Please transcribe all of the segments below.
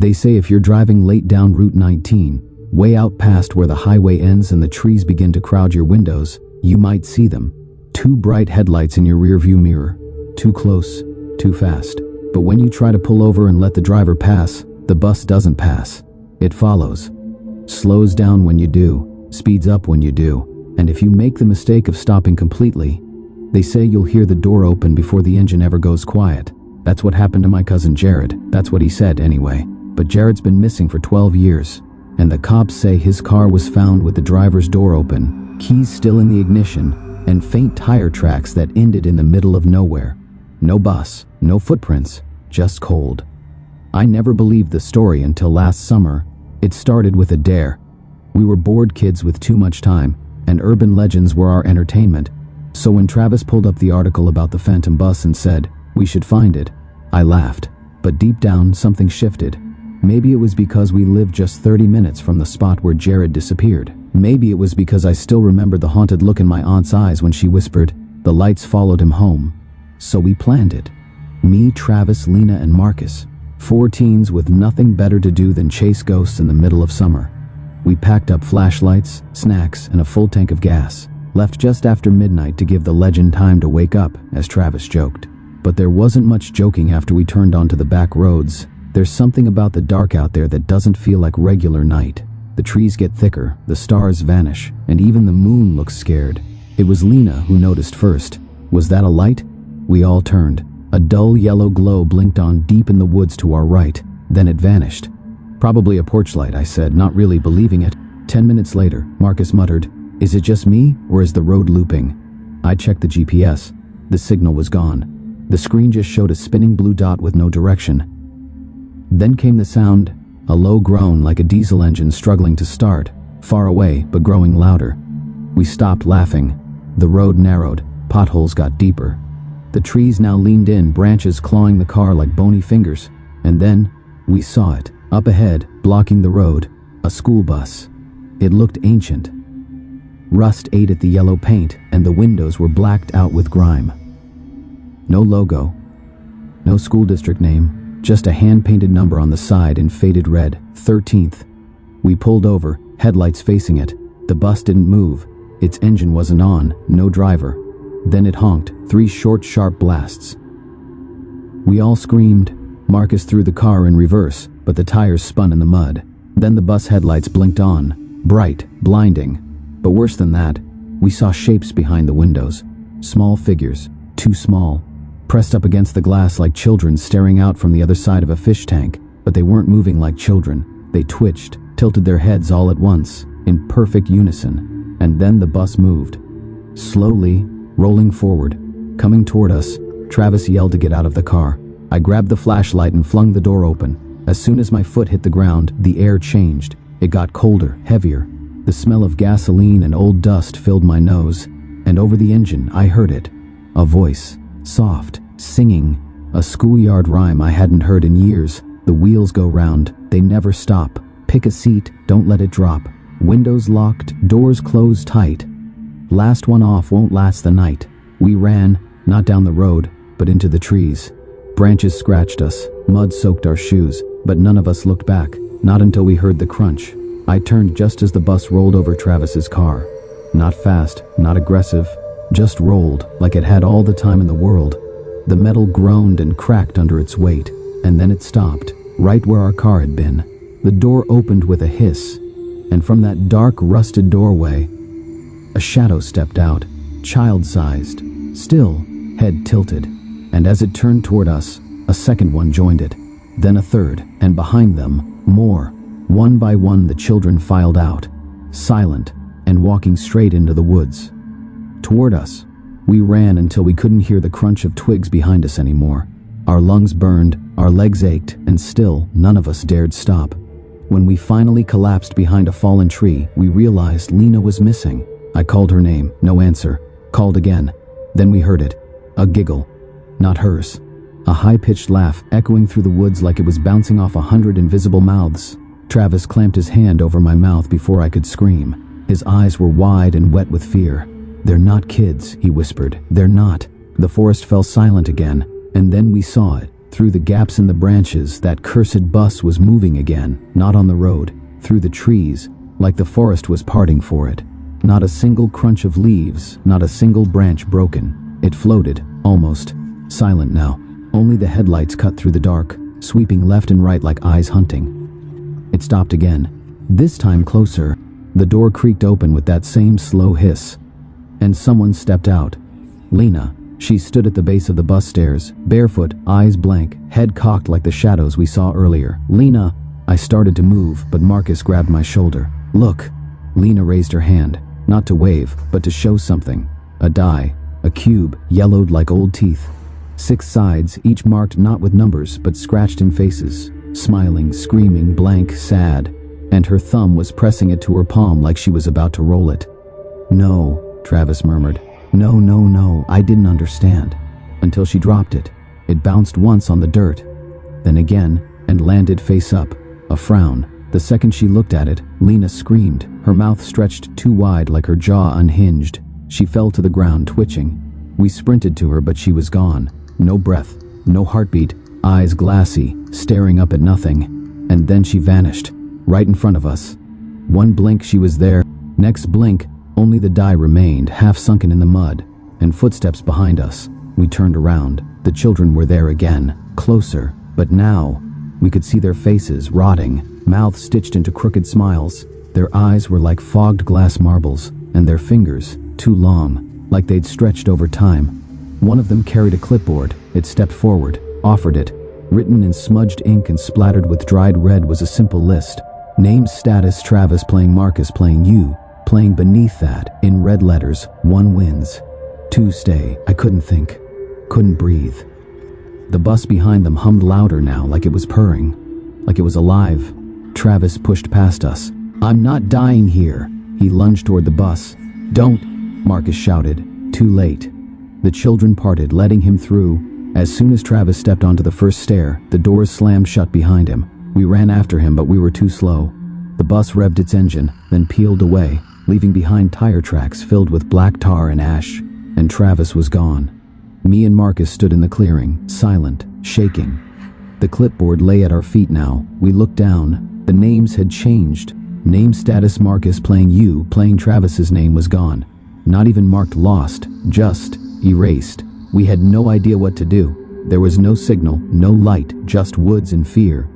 They say if you're driving late down Route 19, way out past where the highway ends and the trees begin to crowd your windows, you might see them. 2 bright headlights in your rearview mirror. Too close, too fast. But when you try to pull over and let the driver pass, the bus doesn't pass. It follows. Slows down when you do, speeds up when you do, and if you make the mistake of stopping completely, they say you'll hear the door open before the engine ever goes quiet. That's what happened to my cousin Jared. That's what he said anyway. But Jared's been missing for 12 years, and the cops say his car was found with the driver's door open, keys still in the ignition, and faint tire tracks that ended in the middle of nowhere. No bus, no footprints, just cold. I never believed the story until last summer. It started with a dare. We were bored kids with too much time, and urban legends were our entertainment. So when Travis pulled up the article about the phantom bus and said, "We should find it," I laughed. But deep down, something shifted. Maybe it was because we lived just 30 minutes from the spot where Jared disappeared. Maybe it was because I still remembered the haunted look in my aunt's eyes when she whispered, "The lights followed him home." So we planned it. Me, Travis, Lena, and Marcus. 4 teens with nothing better to do than chase ghosts in the middle of summer. We packed up flashlights, snacks, and a full tank of gas. Left just after midnight to give the legend time to wake up, as Travis joked. But there wasn't much joking after we turned onto the back roads. There's something about the dark out there that doesn't feel like regular night. The trees get thicker, the stars vanish, and even the moon looks scared. It was Lena who noticed first. Was that a light? We all turned. A dull yellow glow blinked on deep in the woods to our right. Then it vanished. "Probably a porch light," I said, not really believing it. 10 minutes later, Marcus muttered, "Is it just me, or is the road looping?" I checked the GPS. The signal was gone. The screen just showed a spinning blue dot with no direction. Then came the sound, a low groan like a diesel engine struggling to start, far away but growing louder. We stopped laughing. The road narrowed, potholes got deeper. The trees now leaned in, branches clawing the car like bony fingers. And then, we saw it, up ahead, blocking the road, a school bus. It looked ancient. Rust ate at the yellow paint, and the windows were blacked out with grime. No logo, no school district name, just a hand-painted number on the side in faded red, 13th. We pulled over, headlights facing it. The bus didn't move. Its engine wasn't on, no driver. Then it honked, 3 short, sharp blasts. We all screamed. Marcus threw the car in reverse, but the tires spun in the mud. Then the bus headlights blinked on, bright, blinding. But worse than that, we saw shapes behind the windows. Small figures, too small, pressed up against the glass like children staring out from the other side of a fish tank. But they weren't moving like children. They twitched, tilted their heads all at once, in perfect unison. And then the bus moved. Slowly, rolling forward, coming toward us. Travis yelled to get out of the car. I grabbed the flashlight and flung the door open. As soon as my foot hit the ground, the air changed. It got colder, heavier. The smell of gasoline and old dust filled my nose, and over the engine I heard it. A voice, soft, singing, a schoolyard rhyme I hadn't heard in years. The wheels go round, they never stop. Pick a seat, don't let it drop. Windows locked, doors closed tight. Last one off won't last the night. We ran, not down the road, but into the trees. Branches scratched us, mud soaked our shoes, but none of us looked back, not until we heard the crunch. I turned just as the bus rolled over Travis's car. Not fast, not aggressive, just rolled like it had all the time in the world. The metal groaned and cracked under its weight, and then it stopped, right where our car had been. The door opened with a hiss, and from that dark, rusted doorway, a shadow stepped out, child-sized, still, head tilted, and as it turned toward us, a second one joined it, then a third, and behind them, more. One by one the children filed out, silent, and walking straight into the woods. Toward us, we ran until we couldn't hear the crunch of twigs behind us anymore. Our lungs burned, our legs ached, and still, none of us dared stop. When we finally collapsed behind a fallen tree, we realized Lena was missing. I called her name, no answer. Called again. Then we heard it. A giggle. Not hers. A high-pitched laugh echoing through the woods like it was bouncing off 100 invisible mouths. Travis clamped his hand over my mouth before I could scream. His eyes were wide and wet with fear. "They're not kids," he whispered. "They're not." The forest fell silent again, and then we saw it. Through the gaps in the branches, that cursed bus was moving again, not on the road, through the trees, like the forest was parting for it. Not a single crunch of leaves, not a single branch broken. It floated, almost, silent now. Only the headlights cut through the dark, sweeping left and right like eyes hunting. It stopped again, this time closer. The door creaked open with that same slow hiss. And someone stepped out. Lena. She stood at the base of the bus stairs, barefoot, eyes blank, head cocked like the shadows we saw earlier. Lena. I started to move, but Marcus grabbed my shoulder. Look. Lena raised her hand, not to wave, but to show something. A die, a cube, yellowed like old teeth. 6 sides, each marked not with numbers, but scratched in faces. Smiling, screaming, blank, sad. And her thumb was pressing it to her palm like she was about to roll it. No, Travis murmured. No, I didn't understand. Until she dropped it. It bounced once on the dirt, then again, and landed face up, a frown. The second she looked at it, Lena screamed, her mouth stretched too wide like her jaw unhinged. She fell to the ground, twitching. We sprinted to her, but she was gone. No breath, no heartbeat, eyes glassy, staring up at nothing. And then she vanished, right in front of us. One blink she was there, next blink, only the die remained, half sunken in the mud, and footsteps behind us. We turned around. The children were there again, closer, but now we could see their faces, rotting, mouths stitched into crooked smiles. Their eyes were like fogged glass marbles, and their fingers, too long, like they'd stretched over time. One of them carried a clipboard. It stepped forward, offered it. Written in smudged ink and splattered with dried red was a simple list. Name, status, Travis playing Marcus playing you. Playing beneath that, in red letters, 1 wins. 2 stay. I couldn't think. Couldn't breathe. The bus behind them hummed louder now, like it was purring. Like it was alive. Travis pushed past us. I'm not dying here. He lunged toward the bus. Don't, Marcus shouted. Too late. The children parted, letting him through. As soon as Travis stepped onto the first stair, the doors slammed shut behind him. We ran after him, but we were too slow. The bus revved its engine, then peeled away, leaving behind tire tracks filled with black tar and ash, and Travis was gone. Me and Marcus stood in the clearing, silent, shaking. The clipboard lay at our feet now. We looked down. The names had changed. Name, status, Marcus playing you, playing Travis's name was gone. Not even marked lost, just erased. We had no idea what to do. There was no signal, no light, just woods and fear.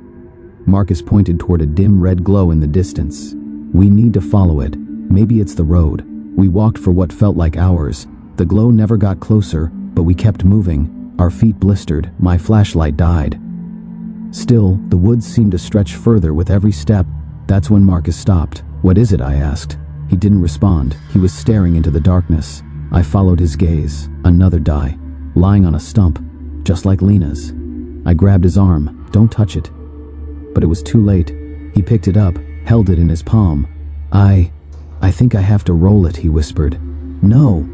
Marcus pointed toward a dim red glow in the distance. We need to follow it. Maybe it's the road. We walked for what felt like hours. The glow never got closer, but we kept moving. Our feet blistered. My flashlight died. Still, the woods seemed to stretch further with every step. That's when Marcus stopped. What is it? I asked. He didn't respond. He was staring into the darkness. I followed his gaze. Another die, lying on a stump, just like Lena's. I grabbed his arm. Don't touch it. But it was too late. He picked it up, held it in his palm. I think I have to roll it, he whispered. No,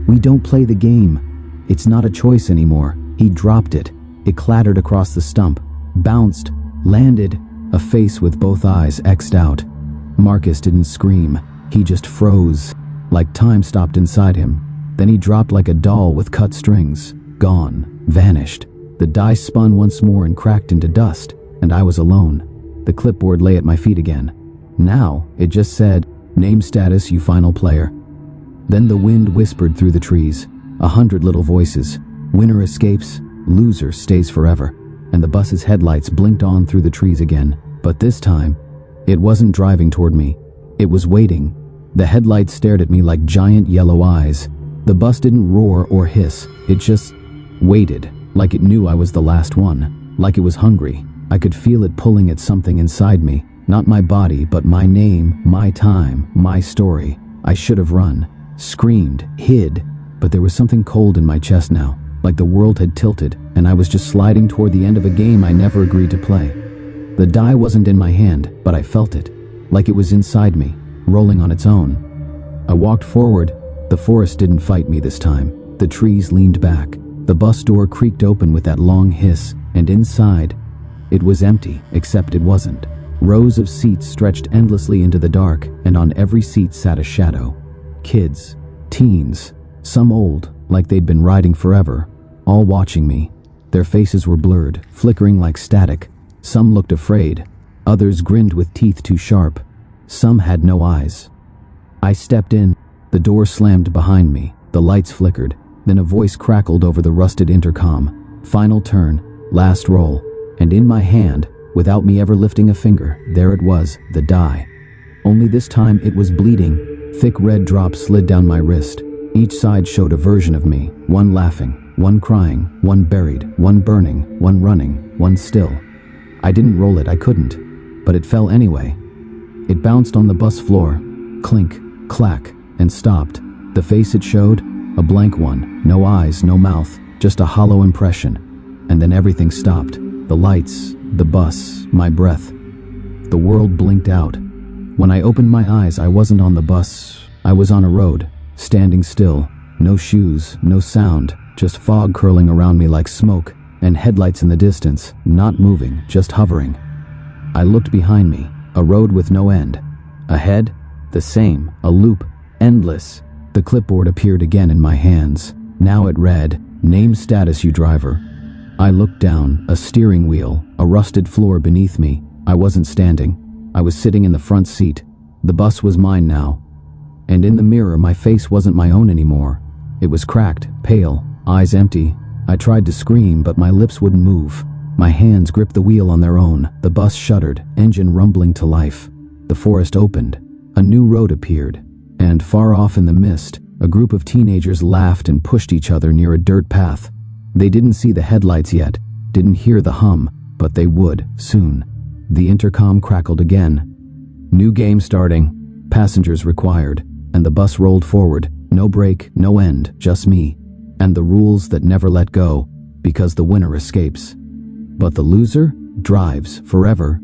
we don't play the game. It's not a choice anymore. He dropped it. It clattered across the stump, bounced, landed, a face with both eyes X'd out. Marcus didn't scream. He just froze, like time stopped inside him. Then he dropped like a doll with cut strings. Gone. Vanished. The die spun once more and cracked into dust, and I was alone. The clipboard lay at my feet again. Now, it just said, name, status, you final player. Then the wind whispered through the trees. 100 little voices. Winner escapes, loser stays forever. And the bus's headlights blinked on through the trees again. But this time, it wasn't driving toward me. It was waiting. The headlights stared at me like giant yellow eyes. The bus didn't roar or hiss. It just waited, like it knew I was the last one. Like it was hungry. I could feel it pulling at something inside me. Not my body, but my name, my time, my story. I should have run, screamed, hid, but there was something cold in my chest now, like the world had tilted, and I was just sliding toward the end of a game I never agreed to play. The die wasn't in my hand, but I felt it, like it was inside me, rolling on its own. I walked forward. The forest didn't fight me this time. The trees leaned back. The bus door creaked open with that long hiss, and inside, it was empty, except it wasn't. Rows of seats stretched endlessly into the dark, and on every seat sat a shadow. Kids, teens, some old, like they'd been riding forever, all watching me. Their faces were blurred, flickering like static. Some looked afraid. Others grinned with teeth too sharp. Some had no eyes. I stepped in. The door slammed behind me. The lights flickered. Then a voice crackled over the rusted intercom. Final turn. Last roll. And in my hand, without me ever lifting a finger, there it was, the die. Only this time it was bleeding. Thick red drops slid down my wrist. Each side showed a version of me. One laughing, one crying, one buried, one burning, one running, one still. I didn't roll it, I couldn't. But it fell anyway. It bounced on the bus floor. Clink, clack, and stopped. The face it showed? A blank one. No eyes, no mouth. Just a hollow impression. And then everything stopped. The lights, the bus, my breath. The world blinked out. When I opened my eyes, I wasn't on the bus. I was on a road, standing still. No shoes, no sound, just fog curling around me like smoke, and headlights in the distance, not moving, just hovering. I looked behind me, a road with no end. Ahead, the same, a loop, endless. The clipboard appeared again in my hands. Now it read, "Name status you driver." I looked down, a steering wheel, a rusted floor beneath me. I wasn't standing. I was sitting in the front seat. The bus was mine now. And in the mirror, my face wasn't my own anymore. It was cracked, pale, eyes empty. I tried to scream, but my lips wouldn't move. My hands gripped the wheel on their own. The bus shuddered, engine rumbling to life. The forest opened. A new road appeared. And far off in the mist, a group of teenagers laughed and pushed each other near a dirt path. They didn't see the headlights yet, didn't hear the hum, but they would, soon. The intercom crackled again. New game starting. Passengers required. And the bus rolled forward. No break, no end, just me. And the rules that never let go, because the winner escapes. But the loser drives forever